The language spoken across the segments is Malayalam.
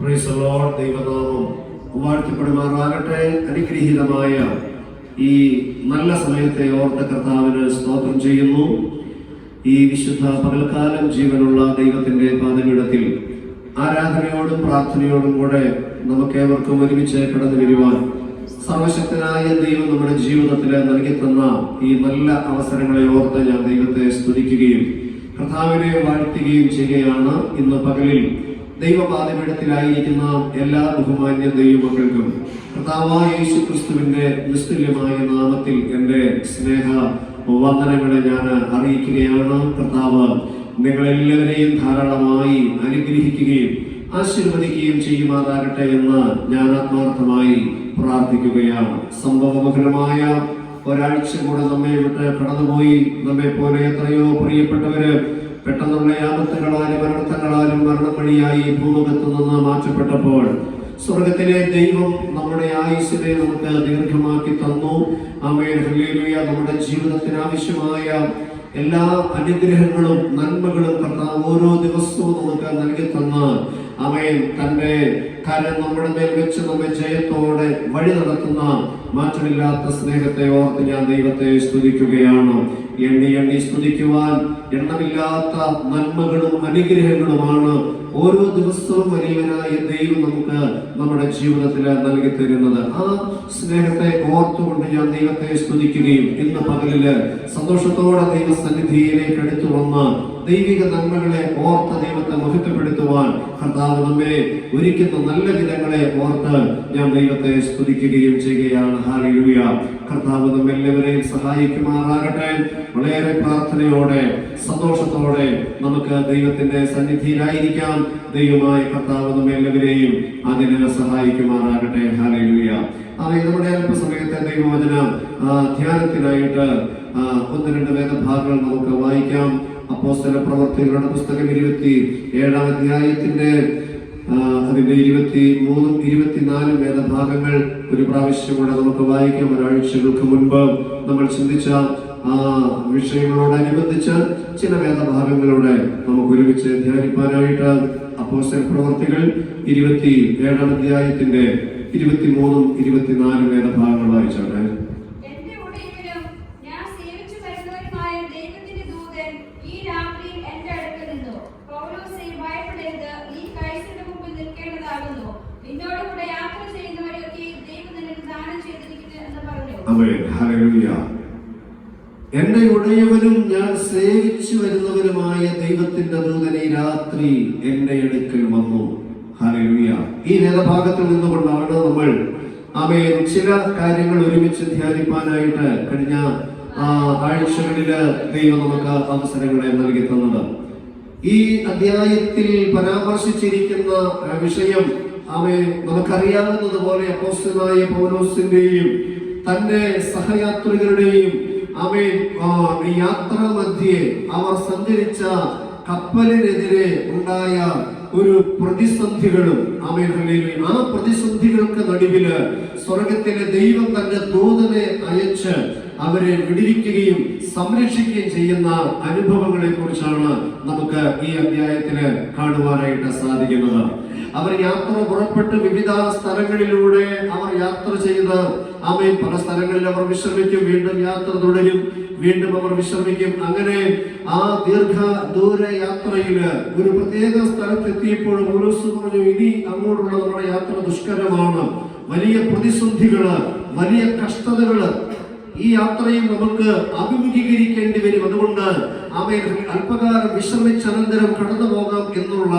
ദൈവനാമം വാഴ്ത്തപ്പെടുമാറാകട്ടെ. അനുഗ്രഹീതമായ ഈ നല്ല സമയത്തെ ഓർത്ത കർത്താവിന് സ്തോത്രം ചെയ്യുന്നു. ഈ വിശുദ്ധ പകൽക്കാലം ജീവനുള്ള ദൈവത്തിന്റെ പാദപീഠത്തിൽ ആരാധനയോടും പ്രാർത്ഥനയോടും കൂടെ നമുക്കേവർക്കും ഒരുമിച്ച് കടന്നു വരുവാൻ സർവശക്തനായ ദൈവം നമ്മുടെ ജീവിതത്തിൽ നൽകി തന്ന ഈ നല്ല അവസരങ്ങളെ ഓർത്ത് ഞാൻ ദൈവത്തെ സ്തുതിക്കുകയും കർത്താവിനെ വാഴ്ത്തുകയും ചെയ്യുകയാണ്. ഇന്ന് പകലിൽ ദൈവപാദപീഠത്തിലായിരിക്കുന്ന എല്ലാ ബഹുമാന്യ ദൈവമക്കൾക്കും കർത്താവായ യേശുക്രിസ്തുവിന്റെ നിസ്തുല്യമായ നാമത്തിൽ എൻ്റെ സ്നേഹ വന്ദനങ്ങളെ ഞാൻ അറിയിക്കുകയാണ്. കർത്താവ് നിങ്ങളെല്ലാവരെയും ധാരാളമായി അനുഗ്രഹിക്കുകയും ആശീർവദിക്കുകയും ചെയ്യുമാറാകട്ടെ എന്ന് ഞാൻ ആത്മാർത്ഥമായി പ്രാർത്ഥിക്കുകയാണ്. സംഭവബഹുലമായ ഒരാഴ്ച കൂടെ നമ്മെ വിട്ട് കടന്നുപോയി. നമ്മെ പോലെ എത്രയോ പ്രിയപ്പെട്ടവര് പെട്ടെന്നുള്ള ആപത്തുകളാലും അനർത്ഥങ്ങളാലും മരണം വഴിയായി ഭൂമുഖത്ത് നിന്ന് മാറ്റപ്പെട്ടപ്പോൾ സ്വർഗത്തിലെ ദൈവം നമ്മുടെ ആയുസ്സിനെ നമുക്ക് ദീർഘമാക്കി തന്നു. ആമേൻ, ഹല്ലേലൂയ. നമ്മുടെ ജീവിതത്തിന് ആവശ്യമായ എല്ലാ അനുഗ്രഹങ്ങളും നന്മകളും കർത്താവ് ഓരോ ദിവസവും നമുക്ക് നൽകി തന്ന് ആമേൻ തന്റെ കരം നമ്മുടെ മേൽ വെച്ച് നമ്മെ ജയത്തോടെ വഴി നടത്തുന്ന മാറ്റമില്ലാത്ത സ്നേഹത്തെ ഓർത്ത് ഞാൻ ദൈവത്തെ സ്തുതിക്കുകയാണ്. എണ്ണി സ്തുതിക്കുവാൻ എണ്ണമില്ലാത്ത നന്മകളും അനുഗ്രഹങ്ങളുമാണ് ഓരോ ദിവസവും വലിയവനായ ദൈവം നമുക്ക് നമ്മുടെ ജീവിതത്തിൽ നൽകി തരുന്നത്. ആ സ്നേഹത്തെ ഓർത്തുകൊണ്ട് ഞാൻ ദൈവത്തെ സ്തുതിക്കുകയും ഇന്ന് പകലില് സന്തോഷത്തോടെ ദൈവസന്നിധിയിലേക്ക് അടുത്തു വന്ന് ദൈവിക നന്മകളെ ഓർത്ത് ദൈവത്തെ മഹത്വപ്പെടുത്തുവാൻ കർത്താവ് നമ്മെ ഒരുക്കുന്ന നല്ല വിധങ്ങളെ ഓർത്ത് ഞാൻ ദൈവത്തെ സ്തുതിക്കുകയും ചെയ്യുകയാണ്. ഹല്ലേലൂയ. കർത്താവ് നമ്മെല്ലാവരെയും സഹായിക്കുമാറാകട്ടെ. വളരെ പ്രാർത്ഥനയോടെ സന്തോഷത്തോടെ നമുക്ക് ദൈവത്തിന്റെ സന്നിധിയിലായിരിക്കാം. ദൈവമായ കർത്താവ് നമ്മെല്ലാവരെയും അതിനെ സഹായിക്കുമാറാകട്ടെ. ഹല്ലേലൂയ. നമ്മുടെ അല്പസമയത്തെ ദൈവവചന ധ്യാനത്തിനായിട്ട് ഒന്ന് രണ്ട് വേദഭാഗങ്ങൾ നമുക്ക് വായിക്കാം. അപ്പോസ്തല പ്രവർത്തികളുടെ പുസ്തകം 27-ാം അധ്യായത്തിന്റെ അതിന്റെ 23-ഉം 24-ഉം വേദഭാഗങ്ങൾ ഒരു പ്രാവശ്യം കൂടെ നമുക്ക് വായിക്കാം. ഒരാഴ്ചകൾക്ക് മുൻപ് നമ്മൾ ചിന്തിച്ച ആ വിഷയങ്ങളോടനുബന്ധിച്ച് ചില വേദഭാഗങ്ങളോടെ നമുക്ക് ഒരുമിച്ച് ധ്യാനിപ്പാനായിട്ട് അപ്പോസ്തല പ്രവർത്തികൾ 27-ാം അധ്യായത്തിന്റെ 23-ഉം 24-ഉം വേദഭാഗങ്ങൾ വായിച്ചാണ്. എന്റെ ഉടയവനും ഞാൻ സേവിച്ചു വരുന്നവനുമായ ദൈവത്തിന്റെ ദൂതൻ ഈ രാത്രി എന്റെ അടുക്കൽ വന്നു. ഹല്ലേലൂയ. ഈ വേദഭാഗത്തിൽ നിന്നുകൊണ്ടാണ് നമ്മൾ ചില കാര്യങ്ങൾ ഒരുമിച്ച് ധ്യാനിപ്പാനായിട്ട് കഴിഞ്ഞ ആഴ്ചകളില് ദൈവം നമുക്ക് അവസരങ്ങളെ നൽകി തന്നത്. ഈ അധ്യായത്തിൽ പരാമർശിച്ചിരിക്കുന്ന വിഷയം നമുക്കറിയാവുന്നതുപോലെ അപ്പോസ്തലനായ പൗലോസിന്റെയും തന്റെ സഹയാത്രികരുടെയും യാത്രാ മധ്യേ അവർ സഞ്ചരിച്ച കപ്പലിനെതിരെ ഉണ്ടായ ഒരു പ്രതിസന്ധികളും ആ പ്രതിസന്ധികൾക്ക് നടുവില് സ്വർഗത്തിലെ ദൈവം തന്റെ ദൂതനെ അയച്ച് അവരെ വിടിവിക്കുകയും സംരക്ഷിക്കുകയും ചെയ്യുന്ന അനുഭവങ്ങളെ കുറിച്ചാണ് നമുക്ക് ഈ അധ്യായത്തില് കാണുവാനായിട്ട് സാധിക്കുന്നത്. അവർ യാത്ര പുറപ്പെട്ട് വിവിധ സ്ഥലങ്ങളിലൂടെ അവർ യാത്ര ചെയ്ത് പല സ്ഥലങ്ങളിൽ അവർ വിശ്രമിക്കും, വീണ്ടും യാത്ര തുടരും, വീണ്ടും അവർ വിശ്രമിക്കും. അങ്ങനെ ആ ദൂര യാത്രയില് ഒരു പ്രത്യേക സ്ഥലത്തെത്തിയപ്പോൾ പൗലോസ് പറഞ്ഞു, ഇനി അങ്ങോട്ടുള്ള നമ്മുടെ യാത്ര ദുഷ്കരമാണ്, വലിയ പ്രതിസന്ധികള്, വലിയ കഷ്ടതകള് ഈ യാത്രയിൽ നമുക്ക് അഭിമുഖീകരിക്കേണ്ടി വരും. അതുകൊണ്ട് അല്പകാലം വിശ്രമിച്ചനന്തരം കടന്നു പോകാം എന്നുള്ള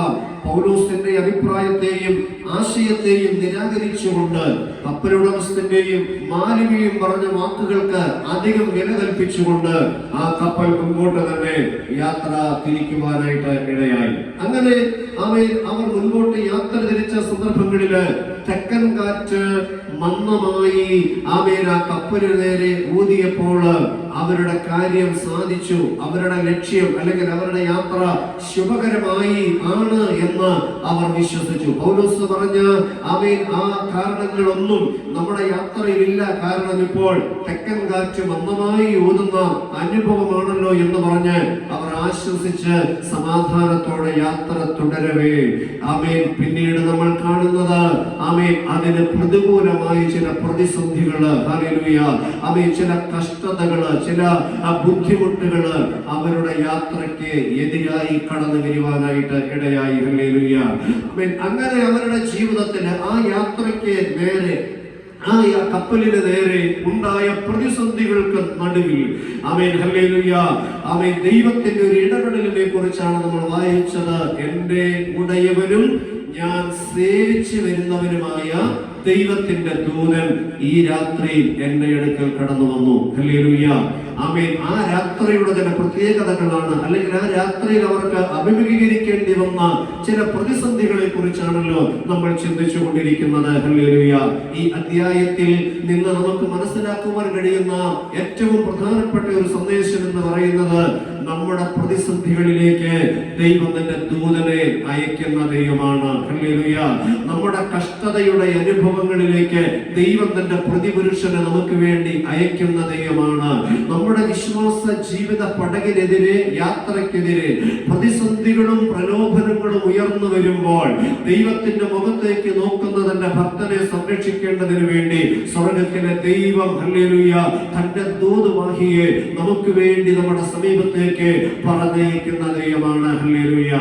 പൗലോസിന്റെ അഭിപ്രായത്തെയും ആശയത്തെയും നിരാകരിച്ചുകൊണ്ട് കപ്പലുടമസ്ഥന്റെയും മാലിന്യം പറഞ്ഞ വാക്കുകൾക്ക് അധികം വില കൽപ്പിച്ചുകൊണ്ട് ആ കപ്പൽ മുൻപോട്ട് തന്നെ യാത്ര തിരിക്കുവാനായിട്ട് ഇടയായി. അങ്ങനെ അവർ മുൻപോട്ട് യാത്ര തിരിച്ച സന്ദർഭങ്ങളില് തെക്കൻ കാറ്റ് മന്ദമായി ആ കപ്പലിന് നേരെ ഊതിയപ്പോൾ അവരുടെ കാര്യം സാധിച്ചു. അവരുടെ ലക്ഷ്യം അല്ലെങ്കിൽ അവരുടെ യാത്ര ശുഭകരമായി ആണ് എന്ന് അവർ വിശ്വസിച്ചു. പൗലോസ് പറഞ്ഞ ആ കാരണങ്ങളൊന്നും നമ്മുടെ യാത്രയിലില്ല, കാരണം ഇപ്പോൾ തെക്കൻ കാറ്റ് മന്ദമായി ഊതുന്ന അനുഭവമാണല്ലോ എന്ന് പറഞ്ഞ് അവർ ആശ്വസിച്ച് സമാധാനത്തോടെ യാത്ര തുടരവേ ആമേൻ പിന്നീട് നമ്മൾ കാണുന്നത് ആമേൻ അതിന് പ്രതികൂലമായി ചില പ്രതിസന്ധികള് ഹല്ലേലൂയ ആമേൻ ചില കഷ്ടതകള് ചില ബുദ്ധിമുട്ടുകള് അവരുടെ യാത്രയ്ക്ക് എതിരായി കടന്നു വരുവാനായിട്ട് ഇടയായി. ഹല്ലേലൂയ ആമേൻ. അങ്ങനെ അവരുടെ ജീവിതത്തിന് ആ യാത്രയ്ക്ക് നേരെ ആ കപ്പലിന് നേരെ ഉണ്ടായ പ്രതിസന്ധികൾക്ക് നടുവിൽ ആമേൻ ഹല്ലേലൂയ ആമേൻ ദൈവത്തിന്റെ ഒരു ഇടപെടലിനെ കുറിച്ചാണ് നമ്മൾ വായിച്ചത്. എൻ്റെ ഉടയവനും ഞാൻ സേവിച്ചു വരുന്നവനുമായ ദൈവത്തിന്റെ ദൂതൻ ഈ രാത്രിയിൽ എന്റെ അടുക്കൽ കടന്നു വന്നു. ഹല്ലേലൂയ ആമേൻ. ആ രാത്രിയുടെ ചില പ്രത്യേകതകളാണ്, അല്ലെങ്കിൽ ആ രാത്രിയിൽ അവർക്ക് അഭിമുഖീകരിക്കേണ്ടി വന്ന ചില പ്രതിസന്ധികളെ കുറിച്ചാണല്ലോ നമ്മൾ ചിന്തിച്ചു കൊണ്ടിരിക്കുന്നത്. ഹല്ലേലൂയ. ഈ അധ്യായത്തിൽ നിന്ന് നമുക്ക് മനസ്സിലാക്കുവാൻ കഴിയുന്ന ഏറ്റവും പ്രധാനപ്പെട്ട ഒരു സന്ദേശം എന്ന് പറയുന്നത് നമ്മുടെ പ്രതിസന്ധികളിലേക്ക് ദൈവം തന്റെ ദൂതനെ അയക്കുന്ന ദൈവമാണ്. ഹല്ലേലൂയ. നമ്മുടെ കഷ്ടതയുടെ അനുഭവങ്ങളിലേക്ക് ദൈവം തന്റെ പ്രതിപുരുഷനെ നമുക്ക് വേണ്ടി അയക്കുന്ന ദൈവമാണ്. നമ്മുടെ വിശ്വാസ ജീവിത പടകിനെതിരെ, യാത്രക്കെതിരെ പ്രതിസന്ധികളും പ്രലോഭനങ്ങളും ഉയർന്നു വരുമ്പോൾ ദൈവത്തിന്റെ മുഖത്തേക്ക് നോക്കുന്ന തന്റെ ഭക്തനെ സംരക്ഷിക്കേണ്ടതിന് വേണ്ടി സ്വർഗ്ഗത്തിലെ ദൈവം ഹല്ലേലൂയ തന്റെ ദൂതവാഹിയെ നമുക്ക് വേണ്ടി നമ്മുടെ സമീപത്തേക്ക് പറഞ്ഞയക്കുന്ന ദൈവമാണ്. ഹല്ലേലൂയ.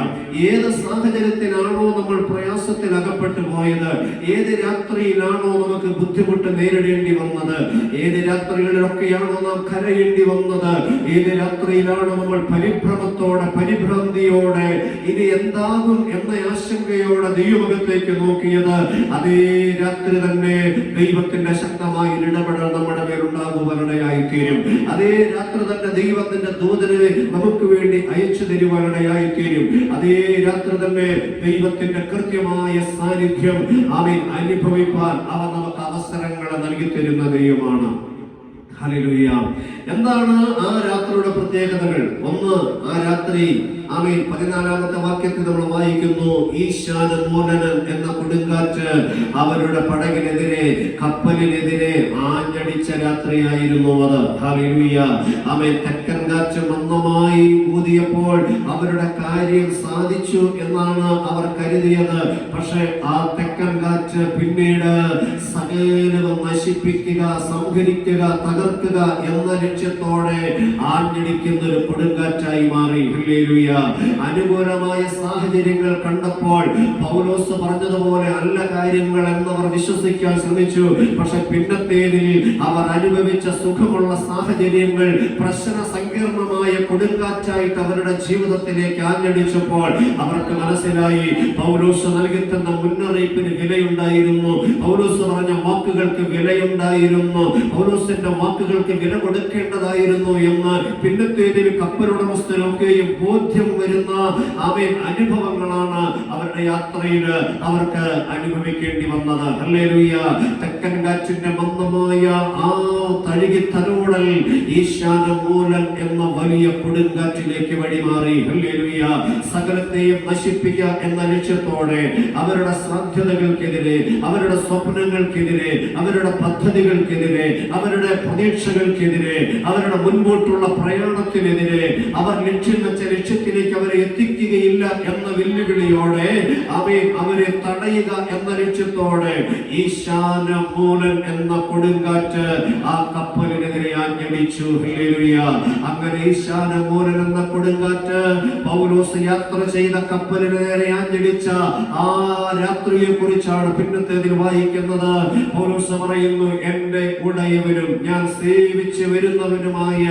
ഏത് സാഹചര്യത്തിലാണോ നമ്മൾ പ്രയാസത്തിൽ അകപ്പെട്ടു പോയത്, ഏത് രാത്രിയിലാണോ നമുക്ക് ബുദ്ധിമുട്ട് നേരിടേണ്ടി വന്നത്, ഏത് രാത്രികളിലൊക്കെയാണോ നാം കരയേണ്ടി വന്നത്, ഏത് രാത്രിയിലാണോ നമ്മൾ പരിഭ്രമത്തോടെ പരിഭ്രാന്തിയോടെ ഇനി എന്താകും എന്ന ആശങ്കയോടെ ദൈവമുഖത്തേക്ക് നോക്കിയത്, അതേ രാത്രി തന്നെ ദൈവത്തിന്റെ ശക്തമായ ഇടപെടൽ നമ്മുടെ മേലുണ്ടാകുവാനിടയായി തീരും. അതേ രാത്രി തന്നെ ദൈവത്തിന്റെ ദൂതനെ നമുക്ക് വേണ്ടി അയച്ചു തരുവാനിടയായി തീരും. അതേ രാത്രി തന്നെ ദൈവത്തിന്റെ കൃത്യമായ സാന്നിധ്യം അവൻ അനുഭവിപ്പാൻ അവ നമുക്ക് അവസരങ്ങൾ നൽകി തരുന്ന ദൈവമാണ്. ഹല്ലേലൂയ. എന്താണ് ആ രാത്രിയുടെ പ്രത്യേകതകൾ? ഒന്ന്, ആ രാത്രി ആമേൻ 14-ാമത്തെ വാക്യത്തിൽ നമ്മൾ വായിക്കുന്നു, ഈശാനമൂലനൻ എന്ന കൊടുങ്കാറ്റ് അവരുടെ പടകിനെതിരെ, കപ്പലിനെതിരെ ആഞ്ഞടിച്ച രാത്രിയായിരുന്നു അത്. ഹല്ലേലൂയ. ആമേൻ. തെക്കൻ കാറ്റ് മന്ദമായി ഊതിയപ്പോൾ അവരുടെ കാര്യം സാധിച്ചു എന്നാണ് അവർ കരുതിയത്. പക്ഷെ ആ തെക്കൻ കാറ്റ് പിന്നീട് സകലവും നശിപ്പിക്കുക, സംഹരിക്കുക, തകർക്കുക എന്ന ലക്ഷ്യത്തോടെ ആഞ്ഞടിക്കുന്ന ഒരു കൊടുങ്കാറ്റായി മാറി. ഹല്ലേലൂയ. അനുകൂലമായ സാഹചര്യങ്ങൾ കണ്ടപ്പോൾ പൗലോസ് പറഞ്ഞതുപോലെ അല്ല കാര്യങ്ങൾ എന്നവർ വിശ്വസിക്കാൻ ശ്രമിച്ചു. പക്ഷെ പിന്നത്തേതിൽ അവർ അനുഭവിച്ച സുഖമുള്ള സാഹചര്യങ്ങൾ പ്രശ്ന സങ്കീർണമായ കൊടുങ്കാറ്റായിട്ട് അവരുടെ ജീവിതത്തിലേക്ക് ആഞ്ഞടിച്ചപ്പോൾ അവർക്ക് മനസ്സിലായി പൗലോസ് നൽകി തന്ന മുന്നറിയിപ്പിന് വിലയുണ്ടായിരുന്നു, പൗലോസ് പറഞ്ഞ വാക്കുകൾക്ക് വിലയുണ്ടായിരുന്നു, പൗലോസിന്റെ വാക്കുകൾക്ക് വില കൊടുക്കേണ്ടതായിരുന്നു എന്ന് പിന്നത്തേതിൽ കപ്പലുടമസ്ഥരൊക്കെയും ബോധ്യം വരുന്ന അവൻ അനുഭവങ്ങളാണ് അവരുടെ യാത്രയിൽ അവർക്ക് അനുഭവിക്കേണ്ടി വന്നത്. ഹല്ലേലൂയ. തെക്കൻ കാറ്റിന്റെ മന്ദമായ ആ തഴുകി തലോടൽ ഈശാനമൂലൻ എന്ന വലിയ കൊടുങ്കാറ്റിലേക്ക് വഴിമാറി. ഹല്ലേലൂയ. സകലത്തെയും നശിപ്പിക്കുക എന്ന ലക്ഷ്യത്തോടെ അവരുടെ സാധ്യതകൾക്കെതിരെ, അവരുടെ സ്വപ്നങ്ങൾക്കെതിരെ, അവരുടെ പദ്ധതികൾക്കെതിരെ, അവരുടെ പ്രതീക്ഷകൾക്കെതിരെ, അവരുടെ മുൻപോട്ടുള്ള പ്രയാണത്തിനെതിരെ, അവർ ലക്ഷ്യം വെച്ച ലക്ഷ്യത്തിലേക്ക് അവരെ എത്തിക്കുകയില്ല എന്ന വെല്ലുവിളിയോടെ അവരെ തടയുക എന്ന ലക്ഷ്യത്തോടെ ഈശാനമൂലൻ എന്ന കൊടുങ്കാറ്റ് ആ കപ്പലിനെതിരെ ആഞ്ഞടിച്ചു. ഹല്ലേലൂയ. അങ്ങനെ ഈശാനമൂലൻ എന്ന കൊടുങ്കാറ്റ് പൗലോസ് യാത്ര ചെയ്ത കപ്പലിന് നേരെ ആഞ്ഞടിച്ച ആ രാത്രിയെ കുറിച്ചാണ് പിന്നത്തേതിൽ വായിക്കുന്നത്. പൗലോസ് പറയുന്നു, എൻ്റെ ഉടയവനും ഞാൻ സേവിച്ചു വരുന്നവനുമായ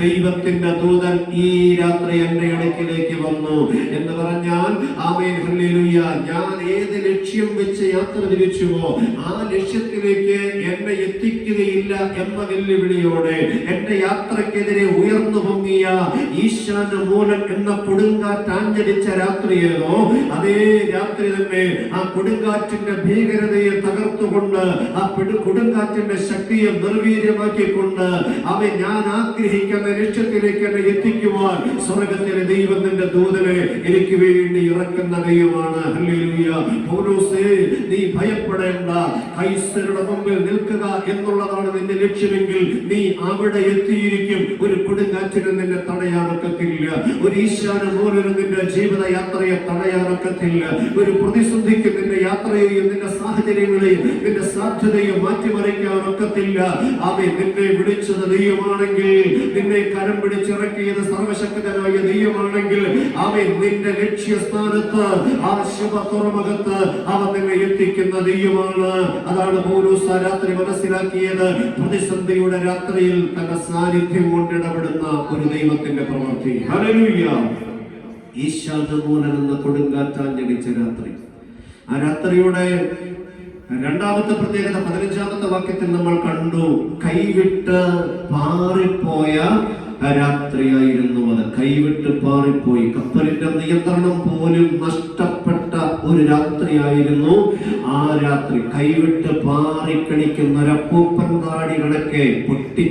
ദൈവത്തിന്റെ ദൂതൻ ഈ രാത്രി എന്റെ അടുക്കിലേക്ക് വന്നു എന്ന് പറഞ്ഞാൽ ആമേൻ ഹല്ലേലൂയ. ഞാൻ ഏത് ലക്ഷ്യം വെച്ച് യാത്ര തിരിച്ചുവോ ആ ലക്ഷ്യത്തിലേക്ക് എന്നെ എത്തിക്കുകയില്ല എന്ന വെല്ലുവിളിയോടെ എന്റെ യാത്രക്കെതിരെ ഉയർന്നു പൊങ്ങിയ ഈശാനമൂലൻ എന്ന കൊടുങ്കാറ്റ് ആഞ്ഞടിച്ച രാത്രിയേതോ അതേ രാത്രി തന്നെ ആ കൊടുങ്കാറ്റിന്റെ ഭീകരതയെ തകർത്തുകൊണ്ട്, ആ കൊടുങ്കാറ്റിന്റെ ശക്തിയെ നിർവീര്യമാക്കിക്കൊണ്ട് അവൻ ഞാൻ ആഗ്രഹിക്കുന്ന ലക്ഷ്യത്തിലേക്ക് എന്നെ എത്തിക്കുവാൻ സ്വർഗ്ഗത്തിലെ ദൈവത്തിന്റെ ദൂതനെ എനിക്ക് വേണ്ടി ഇറക്കുന്ന ദൈവമാണ്. ഹല്ലേലൂയ. പൗലോസേ, നീ ഭയപ്പെടേണ്ട. കൈസരുടെ മുമ്പിൽ നിൽക്കുക എന്നുള്ളതാണ് നിന്റെ ലക്ഷ്യമെങ്കിൽ നീ അവിടെ എത്തിയിരിക്കും. ഒരു കൊടുങ്കാറ്റിന് നിന്നെ തടയാനൊക്കത്തില്ല. ഒരു ഈശാന മൂലനും നിന്റെ ജീവിതയാത്രയെ തടയാനൊക്കത്തില്ല. ഒരു പ്രതിസന്ധിക്ക് നിന്റെ യാത്രയെയും നിന്റെ സാഹചര്യങ്ങളെയും നിന്റെ സാധ്യതയും മാറ്റിമറിക്കാനൊക്കത്തില്ല. ആമേൻ. നിന്നെ വിളിച്ചത് ദൈവമാണെങ്കിൽ, നിന്നെ കരം പിടിച്ചിറക്കിയത് സർവശക്തനായ ദൈവമാണെങ്കിൽ, ആമേൻ, നിന്റെ ലക്ഷ്യസ്ഥാനത്ത് ആ ശുഭ തുറമുഖത്ത് അവൻ നിന്നെ എത്തിക്കുന്ന ദൈവമാണ്. അതാണ് പൗലോസ് രാത്രി മനസ്സിലാക്കിയത്. പ്രതിസന്ധിയുടെ രാത്രിയിൽ തന്റെ സാന്നിധ്യം കൊണ്ടിടപെടുന്ന ഒരു ദൈവത്തിന്റെ പ്രവൃത്തി. ഹല്ലേലൂയ. ഈശാനമൂലൻ എന്ന കൊടുങ്കാറ്റാഞ്ഞടിച്ച രാത്രി. ആ രാത്രിയുടെ രണ്ടാമത്തെ പ്രത്യേകത 15-ാമത്തെ വാക്യത്തിൽ നമ്മൾ കണ്ടു. കൈവിട്ട് പാറിപ്പോയ രാത്രിയായിരുന്നു അത്. കൈവിട്ട് പാറിപ്പോയി. കപ്പലിന്റെ നിയന്ത്രണം പോലും നഷ്ടപ്പെട്ട ഒരു രാത്രിയായിരുന്നു ആ രാത്രി. കൈവിട്ട് പാറിക്കണിക്കുന്ന ഒരപ്പൂപ്പൻ താടി കണക്കെ,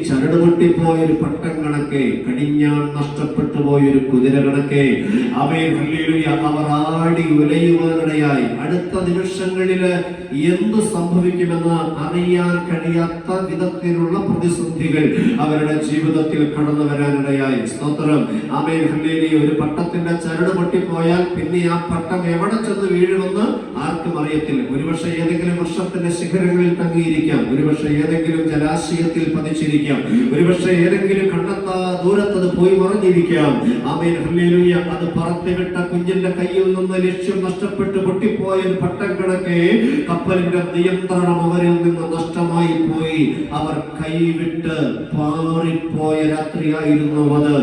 ചരട് പൊട്ടിപ്പോയൊരു പട്ടം കണക്കെ, കടിഞ്ഞാൻ നഷ്ടപ്പെട്ടു പോയൊരു കുതിര കണക്കെ അവർ ആടി ഉലയുവാനിടയായി. അടുത്ത നിമിഷങ്ങളില് എന്ത് സംഭവിക്കുമെന്ന് അറിയാൻ കഴിയാത്ത വിധത്തിലുള്ള പ്രതിസന്ധികൾ അവരുടെ ജീവിതത്തിൽ കടന്നു വരാനിടയായി. സ്തോത്രം. ആമേൻ. ഹല്ലേലൂയ. ഒരു പട്ടത്തിന്റെ ചരട് പൊട്ടിപ്പോയാൽ പിന്നെ ആ പട്ടം എവിടെ ചെന്ന് വീഴുമെന്ന് ആർക്കും അറിയത്തില്ല. ഒരുപക്ഷെ ഏതെങ്കിലും വൃക്ഷത്തിന്റെ ശിഖരങ്ങളിൽ തങ്ങിയിരിക്കാം, ഒരുപക്ഷെ ഏതെങ്കിലും ജലാശയത്തിൽ പതിച്ചിരിക്കാം, ഒരുപക്ഷെ ഏതെങ്കിലും കണ്ടെത്താ ദൂരത്തത് പോയി മറിഞ്ഞിരിക്കാം. ആമേൻ. ഹല്ലേലൂയ. അത് പറത്തിവിട്ട കുഞ്ഞിന്റെ കയ്യിൽ നിന്ന് ലക്ഷ്യം നഷ്ടപ്പെട്ട് പൊട്ടിപ്പോയ ഒരു പട്ടം കണക്കെ കപ്പലിന്റെ നിയന്ത്രണം അവരിൽ നിന്ന് നഷ്ടമായി പോയി. അവർ കൈവിട്ട് പാറിപ്പോയ രാത്രിയായിരുന്നു അത്.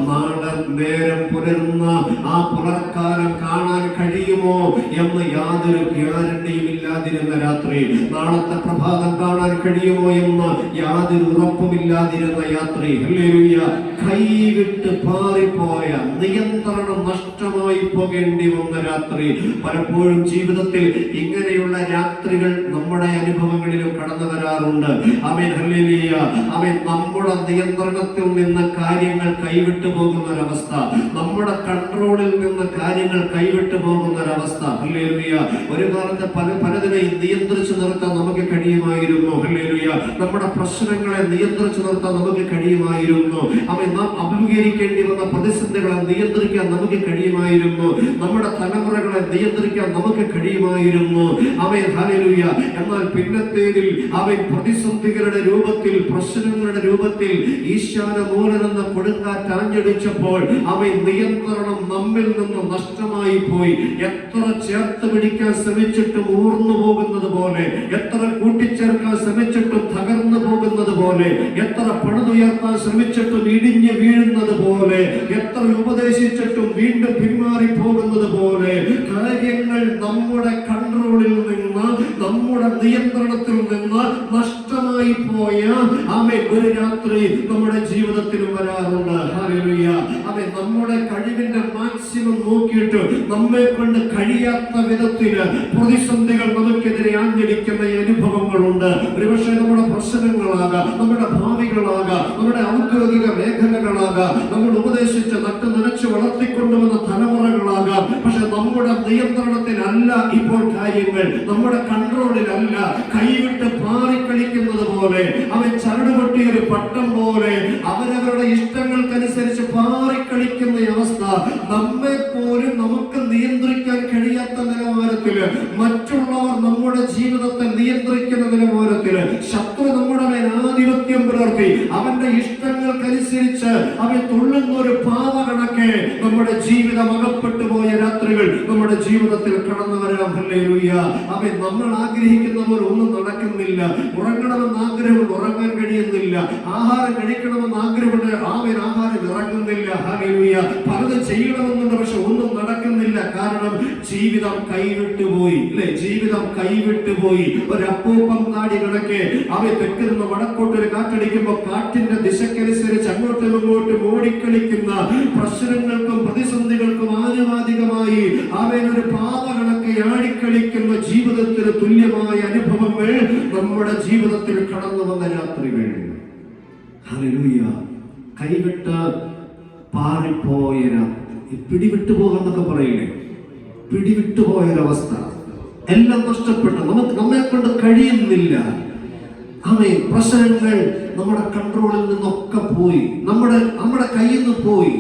നാളെ നേരം പുലരുന്ന ആ പുലർക്കാലം കാണാൻ കഴിയുമോ എന്ന് യാതൊരു ഗ്യാരണ്ടിയും ഇല്ലാതിരുന്ന രാത്രി. നാളത്തെ പ്രഭാതം കാണാൻ കഴിയുമോ എന്ന് യാതൊരു ഉറപ്പുമില്ലാതിരുന്ന യാത്രി. ഹല്ലേലൂയ. കൈവിട്ട് പാറിപ്പോയ, നിയന്ത്രണം നഷ്ടമായി പോകേണ്ടി വന്ന രാത്രി. പലപ്പോഴും ജീവിതത്തിൽ ഇങ്ങനെയുള്ള രാത്രികൾ നമ്മുടെ അനുഭവങ്ങളിലും കടന്നു വരാറുണ്ട്. ആമേൻ. ഹല്ലേലൂയ. ആമേൻ. നമ്മുടെ നിയന്ത്രണത്തിൽ നിന്ന് കാര്യങ്ങൾ കൈവിട്ടു പോകുന്ന ഒരവസ്ഥ, നമ്മുടെ കൺട്രോളിൽ നിന്ന് കാര്യങ്ങൾ കൈവിട്ടു പോകുന്ന ഒരവസ്ഥ. ഹല്ലേലൂയ. ഒരു കാലത്ത് പലതിനെയും നിയന്ത്രിച്ചു നിർത്താൻ നമുക്ക് കഴിയുമായിരുന്നു. ഹല്ലേലൂയ. നമ്മുടെ പ്രശ്നങ്ങളെ നിയന്ത്രിച്ചു നിർത്താൻ നമുക്ക് കഴിയുമായിരുന്നു. ആമേൻ. നാം അഭിമുഖീകരിക്കേണ്ടി വന്ന പ്രതിസന്ധികളെ നിയന്ത്രിക്കാൻ നമുക്ക് കഴിയുമായിരുന്നു. നമ്മുടെ തലമുറകളെ നിയന്ത്രിക്കാൻ നമുക്ക് കഴിയുമായിരുന്നു. ആമേൻ. ഹല്ലേലൂയ. എന്നാൽ പിന്നത്തേതിൽ അവൻ പ്രതിസന്ധികളുടെ രൂപത്തിൽ, പ്രശ്നങ്ങളുടെ രൂപത്തിൽ ഈശാന മൂലൻ എന്ന കൊടുങ്കാറ്റ് ആഞ്ഞടിച്ചപ്പോൾ അവൻ നിയന്ത്രണം നമ്മിൽ നിന്ന് നഷ്ടമായി പോയി. എത്ര ചേർത്ത് പിടിക്കാൻ ശ്രമിച്ചിട്ടും ഊർന്നു പോകുന്നത് പോലെ, എത്ര കൂട്ടിച്ചേർക്കാൻ ശ്രമിച്ചിട്ടും തകർന്നു പോകുന്നത് പോലെ, എത്ര പണിതുയർത്താൻ ശ്രമിച്ചിട്ടും ഇടിഞ്ഞു വീഴുന്നത് പോലെ, എത്ര ഉപദേശിച്ചിട്ടും വീണ്ടും പിന്മാറി പോകുന്നത് പോലെ കാര്യങ്ങൾ നമ്മുടെ കൺട്രോളിൽ നിന്ന്, നമ്മുടെ നിയന്ത്രണത്തിൽ നിന്ന് നഷ്ടമായി പോയ ആമേൻ ഒരു രാത്രി നമ്മുടെ ജീവിതത്തിലും വരാറുണ്ട്. ഹല്ലേലൂയ. ആമേൻ. നമ്മുടെ കഴിവിന്റെ മാക്സിമം നോക്കിയിട്ട് നമ്മെ കൊണ്ട് കഴിയാത്ത വിധത്തില് പ്രതിസന്ധികൾ നമുക്കെതിരെ ആഞ്ഞടിക്കുന്ന അനുഭവങ്ങളുണ്ട്. ഒരുപക്ഷെ നമ്മുടെ പ്രശ്നങ്ങളാകാം, നമ്മുടെ ഭാവികളാകാം, നമ്മുടെ ഔദ്യോഗിക മേഖലകളാകാം, നമ്മൾ ഉപദേശിച്ച് നട്ടു നനച്ച് വളർത്തിക്കൊണ്ടുവന്ന തലമുറകളാകാം. പക്ഷെ നമ്മുടെ നിയന്ത്രണത്തിലല്ല ഇപ്പോൾ കാര്യങ്ങൾ, നമ്മുടെ കൺട്രോളിലല്ല. കൈവിട്ട് പാറിക്കളിക്കുന്നത് പോലെ, അവൻ ചരട് പൊട്ടിയൊരു പട്ടം പോലെ അവരവരുടെ ഇഷ്ടങ്ങൾക്കനുസരിച്ച് പാറിക്കളിക്കുന്ന അവസ്ഥ നമ്മെ പോലും നമുക്ക് നിയന്ത്രിക്കാൻ കഴിയാത്ത നിലവാരത്തില്, മറ്റുള്ളവർ നമ്മുടെ ജീവിതത്തെ നിയന്ത്രിക്കുന്ന നിലവാരത്തില്, ശത്രു നമ്മുടെ മേൽ ആധിപത്യം പുലർത്തി അവന്റെ ഇഷ്ടങ്ങൾക്കനുസരിച്ച് അവൻ തുള്ളുന്ന ഒരു പാവ കണക്കെ നമ്മുടെ ജീവിതം അകപ്പെട്ടു പോയ രാത്രികൾ നമ്മുടെ ജീവിതത്തിൽ കടന്നു വരാം. ഹല്ലേലൂയ. അവൻ നമ്മൾ ആഗ്രഹിക്കുന്ന പോലെ ഒന്നും നടക്കുന്നില്ല. ഉറങ്ങണമെന്ന് ആഗ്രഹമുണ്ട്, ഉറങ്ങാൻ കഴിയുന്നില്ല. ആഹാരം കഴിക്കണമെന്ന് ആഗ്രഹമുണ്ട്, അവൻ ആഹാരം ഇറങ്ങുന്നില്ല. ഹല്ലേലൂയ. പലതും ചെയ്യണമെന്നുണ്ട്, പക്ഷെ ഒന്നും നടക്കുന്നില്ല. കാരണം ജീവിതം കൈവിട്ടുപോയി. അല്ലെ? ജീവിതം കൈവിട്ടുപോയി. ഒരു അപ്പൂപ്പം താടി കണക്കെ അവൻ തെക്കിൽ നിന്ന് വടക്കോട്ടൊരു കാറ്റടിക്കുമ്പോൾ കാറ്റിന്റെ ദിശക്കനുസരിച്ച് അങ്ങോട്ടും ഇങ്ങോട്ടും ഓടിക്കളിക്കുന്ന പ്രശ്നങ്ങൾക്കും പ്രതിസന്ധികൾക്കും ആനുപാതികമായി അവൻ ഒരു പാവ കണക്കെ ആടിക്കളിക്കുന്ന ജീവിതത്തിന് തുല്യമായ അനുഭവങ്ങൾ നമ്മുടെ ജീവിതത്തിൽ കടന്നു വന്ന രാത്രികൾ. ഹല്ലേലൂയ. കൈവിട്ട് പാറിപ്പോയ രാത്രി. പിടിവിട്ടു പോകാന്നൊക്കെ പറയില്ലേ, പിടിവിട്ടുപോയൊരവസ്ഥ, എല്ലാം നഷ്ടപ്പെട്ടു, നമ്മെ കൊണ്ട് കഴിയുന്നില്ല. ആമേൻ. പ്രശ്നങ്ങൾ നമ്മുടെ കൺട്രോളിൽ നിന്നൊക്കെ പോയി, നമ്മുടെ കയ്യിൽ നിന്ന് പോയി,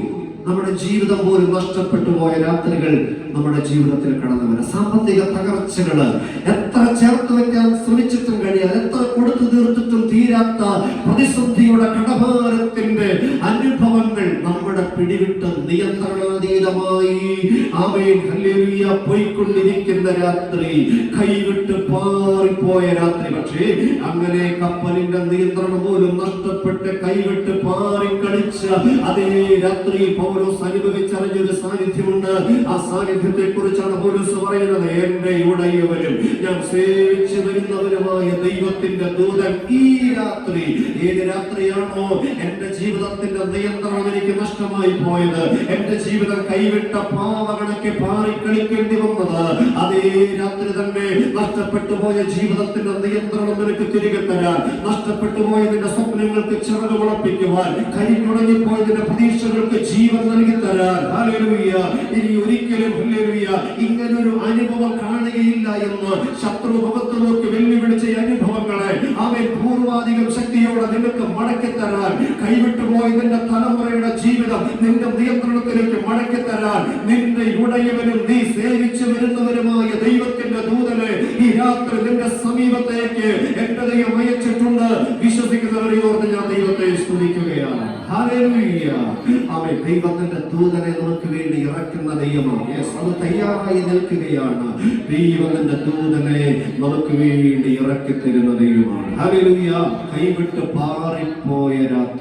നമ്മുടെ ജീവിതം പോലും നഷ്ടപ്പെട്ടു പോയ രാത്രികൾ നമ്മുടെ ജീവിതത്തിൽ കടന്നു വരാം. സാമ്പത്തിക തകർച്ചകള് എത്ര ചേർത്ത് വെക്കാൻ ശ്രമിച്ചിട്ടും കഴിയാതെ, എത്ര കൊടുത്തു തീർത്തിട്ടും തീരാത്ത പ്രതിസന്ധിയുടെ കടഭാരത്തിന്റെ അനുഭവങ്ങൾ നമ്മുടെ പിടിവിട്ട് നിയന്ത്രണാതീതമായി ആമേൻ ഹല്ലേലൂയ പോയിക്കൊണ്ടിരിക്കുന്ന രാത്രി, കൈവിട്ട് പാറിപ്പോയ രാത്രി. പക്ഷേ അങ്ങനെ കപ്പലിന്റെ നിയന്ത്രണം പോലും നഷ്ടപ്പെട്ട് കൈവിട്ട് പാറിക്കളിച്ച അതേ രാത്രി പൗലോസ് അനുഭവിച്ചറിഞ്ഞൊരു സാന്നിധ്യമുണ്ട്. ആ സാന്നിധ്യത്തെ കുറിച്ചാണ് പൗലോസ് പറയുന്നത്. എന്റെ ഉടയവനും ഞാൻ സേവിച്ചു വരുന്നവനുമായ ദൈവത്തിന്റെ ദൂതൻ ഈ രാത്രി, ഏത് രാത്രിയാണോ എന്റെ ജീവിതത്തിന്റെ നിയന്ത്രണം എനിക്ക് നഷ്ടമായി പോയത്, എന്റെ ജീവിതം കൈവിട്ട പാവകണക്ക് പാറിക്കളിക്കേണ്ടി വന്നത്, അതേ രാത്രി തന്നെ നഷ്ടപ്പെട്ടു പോയ ജീവിതത്തിന്റെ നിയന്ത്രണം നിനക്ക് തിരികെ തരാൻ, നഷ്ടപ്പെട്ടു പോയ നിന്റെ സ്വപ്നങ്ങൾക്ക് ചിറക് മുളപ്പിക്കുവാൻ, കരിഞ്ഞുടങ്ങിപ്പോയതിന്റെ പ്രതീക്ഷകൾക്ക് ജീവൻ നൽകി തരാൻ. ഹല്ലേലൂയ. ഇനി ഒരിക്കലും ഹല്ലേലൂയ ഇങ്ങനൊരു അനുഭവം കാണുകയില്ല എന്ന് ശത്രു മുഖത്ത് നോക്കി വെല്ലുവിളിച്ച അനുഭവങ്ങളെ അവൻ പൂർവാധികം ശക്തിയോടെ നിനക്ക് മടക്കി തരാൻ, കൈവിട്ടുപോയ നിന്റെ തലമുറയുടെ ജീവിതം നിന്റെ നിയന്ത്രണത്തിലേക്ക് മടക്കി തരാൻ, നിന്റെ ഉടയവനും നീ സേവിച്ചു വരുന്നവരുമായ ദൈവത്തിന്റെ ദൂതനെ ഈ രാത്രി നിന്റെ സമീപത്തേക്ക് എന്റെ ദൈവം അയച്ചിട്ടുണ്ട്. വിശ്വസിക്കുന്നവരെ ഓർത്ത് ഞാൻ ദൈവത്തെ സ്തുതിക്കുകയാണ്. ഹല്ലേലൂയ. ആമേൻ. ദൈവത്തിന്റെ ദൂതനെ നമുക്ക് വേണ്ടി ഇറക്കുന്ന ദൈവമാണ്. അത് തയ്യാറായി നിൽക്കുകയാണ്. ദൈവത്തിന്റെ ദൂതനെ നമുക്ക് വേണ്ടി ഇറക്കി തരുന്ന ദൈവമാണ്. ഹല്ലേലൂയ. കൈവിട്ട് പാറിപ്പോയ രാത്രി